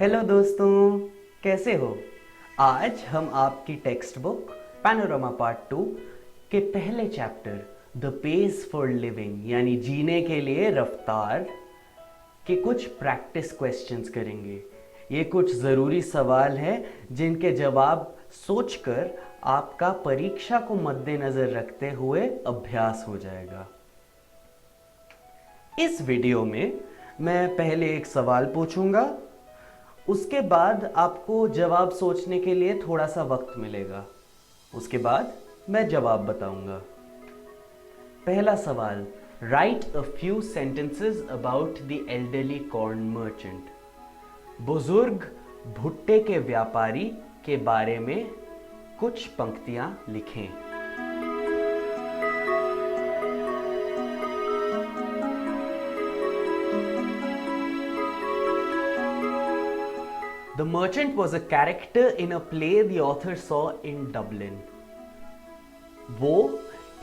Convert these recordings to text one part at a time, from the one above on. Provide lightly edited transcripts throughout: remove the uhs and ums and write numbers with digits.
Hello दोस्तों, कैसे हो। आज हम आपकी टेक्स्ट बुक पैनोरामा पार्ट 2 के पहले chapter the pace for living यानी जीने के लिए रफ्तार के कुछ प्रैक्टिस क्वेश्चंस करेंगे। ये कुछ ज़रूरी सवाल हैं जिनके जवाब सोचकर आपका परीक्षा को मद्देनज़र रखते हुए अभ्यास हो जाएगा। इस वीडियो में मैं पहले एक सवाल पूछूंगा, उसके बाद आपको जवाब सोचने के लिए थोड़ा सा वक्त मिलेगा। उसके बाद मैं जवाब बताऊंगा। पहला सवाल, right a few sentences about the elderly corn merchant. बुजुर्ग भुट्टे के व्यापारी के बारे में कुछ पंक्तियां लिखें। The merchant was a character in a play the author saw in Dublin. वो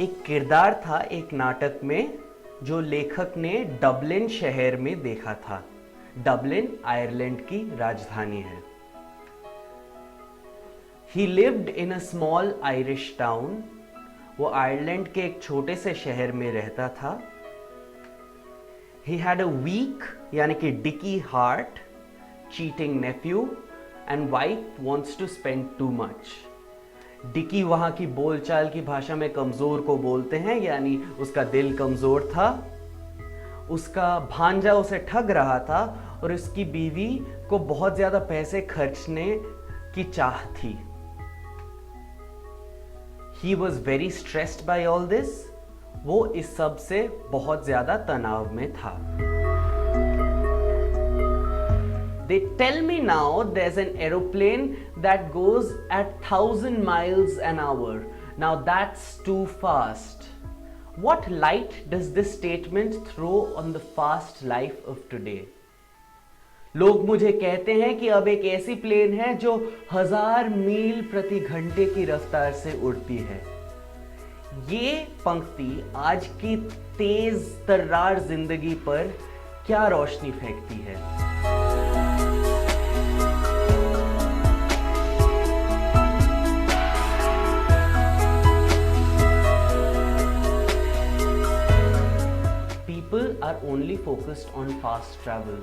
एक किरदार था एक नाटक में जो लेखक ने डबलिन शहर में देखा था। डबलिन आयरलैंड की राजधानी है। He lived in a small Irish town. वो आयरलैंड के एक छोटे से शहर में रहता था। He had a weak यानी कि dicky heart, cheating nephew and wife wants to spend too much. डिकी वहां की बोलचाल की भाषा में कमजोर को बोलते हैं, यानी उसका दिल कमजोर था। उसका भांजा उसे ठग रहा था और उसकी बीवी को बहुत ज्यादा पैसे खर्चने की चाह थी। He was very stressed by all this. वो इस सब से बहुत ज्यादा तनाव में था। They tell me now there's an aeroplane that goes at 1,000 miles an hour. Now that's too fast. What light does this statement throw on the fast life of today? लोग मुझे कहते हैं कि अब एक ऐसी प्लेन है जो 1000 मील प्रति घंटे की रफ्तार से उड़ती है। ये पंक्ति आज की तेज तर्रार जिंदगी पर क्या रोशनी फेंकती है। People are only focused on fast travel.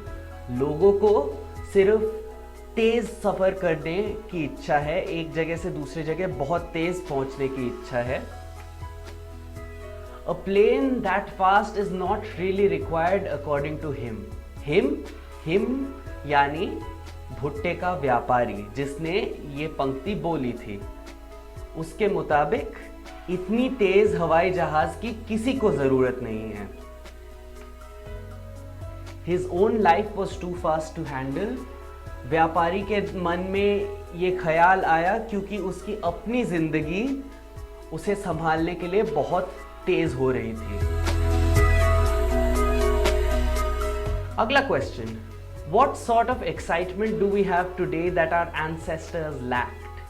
लोगों को सिर्फ तेज सफर करने की इच्छा है, एक जगह से दूसरी जगह बहुत तेज पहुंचने की इच्छा है। A plane that fast is not really required according to him. Him यानी भुट्टे का व्यापारी जिसने ये पंक्ति बोली थी। उसके मुताबिक इतनी तेज हवाई जहाज की किसी को जरूरत नहीं है। His own life was too fast to handle. व्यापारी के मन में ये ख्याल आया क्योंकि उसकी अपनी जिंदगी उसे संभालने के लिए बहुत तेज हो रही थी। अगला question, What sort of excitement do we have today that our ancestors lacked?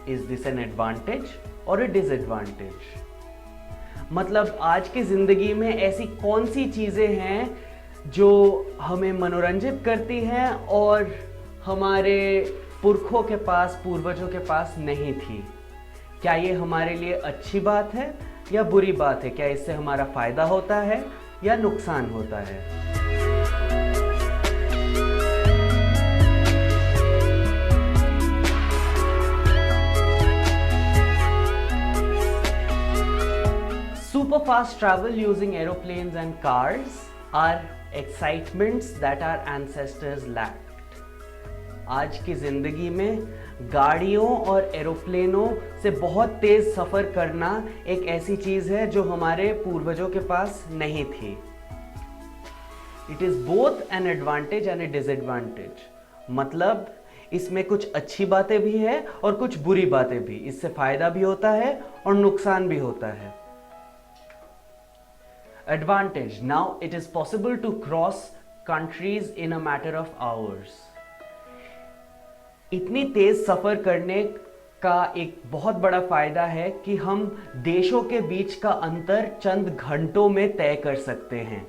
Is this an advantage or a disadvantage? मतलब आज की जिंदगी में ऐसी कौन सी चीजें हैं जो हमें मनोरंजित करती हैं और हमारे पुरखों के पास, पूर्वजों के पास नहीं थी। क्या ये हमारे लिए अच्छी बात है या बुरी बात है? क्या इससे हमारा फायदा होता है या नुकसान होता है? Super fast travel using aeroplanes and cars are excitements that our ancestors lacked. आज की जिंदगी में गाड़ियों और एरोप्लेनों से बहुत तेज सफर करना एक ऐसी चीज है जो हमारे पूर्वजों के पास नहीं थी। It is both an advantage and a disadvantage. मतलब इसमें कुछ अच्छी बातें भी है और कुछ बुरी बातें भी। इससे फायदा भी होता है और नुकसान भी होता है। Advantage. Now it is possible to cross countries in a matter of hours. इतनी तेज सफर करने का एक बहुत बड़ा फायदा है कि हम देशों के बीच का अंतर चंद घंटों में तय कर सकते हैं।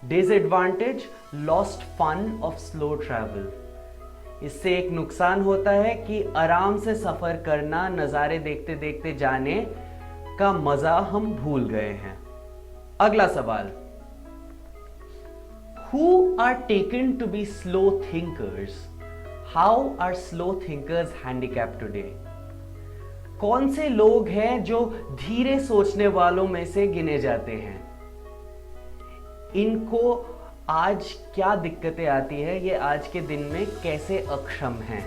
Disadvantage, lost fun of slow travel. इससे एक नुकसान होता है कि आराम से सफर करना, नज़ारे देखते देखते जाने का मजा हम भूल गए हैं। अगला सवाल, Who are taken to be slow thinkers? How are slow thinkers handicapped today? कौन से लोग हैं जो धीरे सोचने वालों में से गिने जाते हैं? इनको आज क्या दिक्कतें आती है, ये आज के दिन में कैसे अक्षम हैं?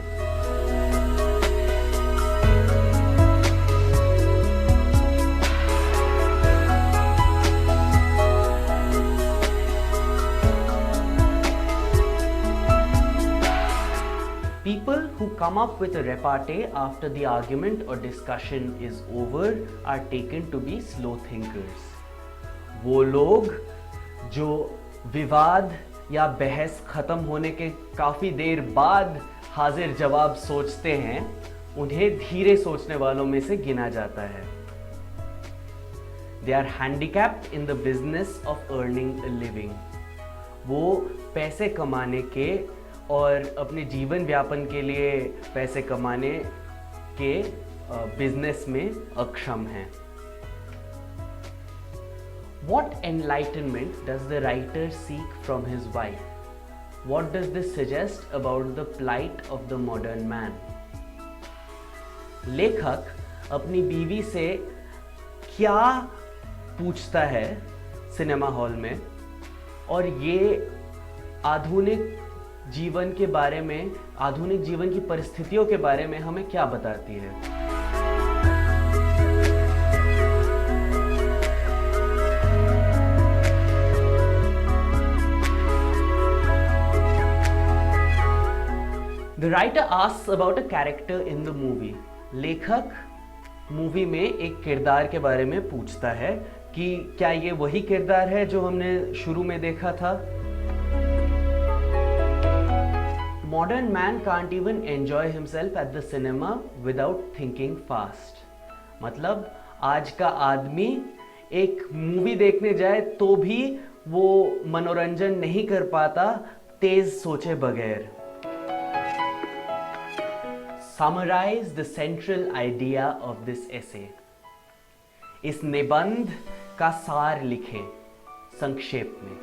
People who come up with a repartee after the argument or discussion is over are taken to be slow thinkers. वो लोग जो विवाद या बहस खत्म होने के काफी देर बाद हाजिर जवाब सोचते हैं, उन्हें धीरे सोचने वालों में से गिना जाता है। They are handicapped in the business of earning a living. वो पैसे कमाने के और अपने जीवन व्यापन के लिए पैसे कमाने के बिजनेस में अक्षम हैं। What enlightenment does the writer seek from his wife? What does this suggest about the plight of the modern man? लेखक अपनी बीवी से क्या पूछता है सिनेमा हॉल में, और ये आधुनिक जीवन के बारे में, आधुनिक जीवन की परिस्थितियों के बारे में हमें क्या बताती है? The writer asks about a character in the movie. लेखक मूवी में एक किरदार के बारे में पूछता है कि क्या ये वही किरदार है जो हमने शुरू में देखा था? Modern man can't even enjoy himself at the cinema without thinking fast. मतलब आज का आदमी एक मूवी देखने जाए तो भी वो मनोरंजन नहीं कर पाता तेज सोचे बगैर। Summarize the central idea of this essay. इस निबंध का सार लिखें संक्षेप में।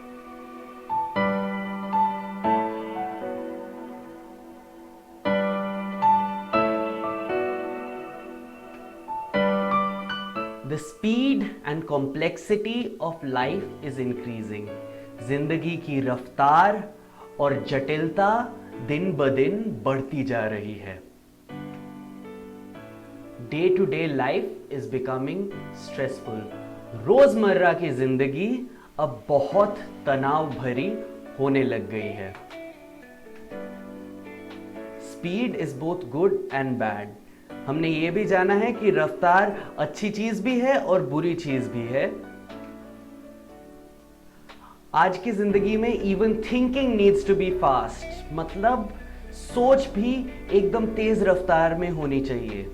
The speed and complexity of life is increasing. जिंदगी की रफ्तार और जटिलता दिन ब दिन बढ़ती जा रही है। Day to day life is becoming stressful. रोजमर्रा की जिंदगी अब बहुत तनाव भरी होने लग गई है। Speed is both good and bad. हमने ये भी जाना है कि रफ्तार अच्छी चीज भी है और बुरी चीज भी है। आज की जिंदगी में even thinking needs to be fast, मतलब सोच भी एकदम तेज रफ्तार में होनी चाहिए।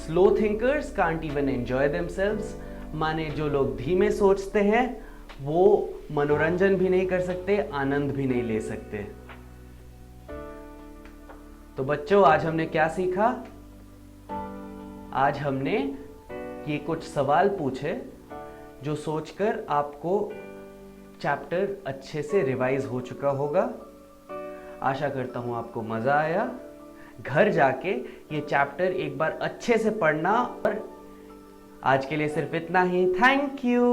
Slow thinkers can't even enjoy themselves, माने जो लोग धीमे सोचते हैं वो मनोरंजन भी नहीं कर सकते, आनंद भी नहीं ले सकते। तो बच्चों, आज हमने क्या सीखा? आज हमने ये कुछ सवाल पूछे जो सोचकर आपको चैप्टर अच्छे से रिवाइज हो चुका होगा। आशा करता हूं आपको मजा आया। घर जाके ये चैप्टर एक बार अच्छे से पढ़ना। और आज के लिए सिर्फ इतना ही। Thank you.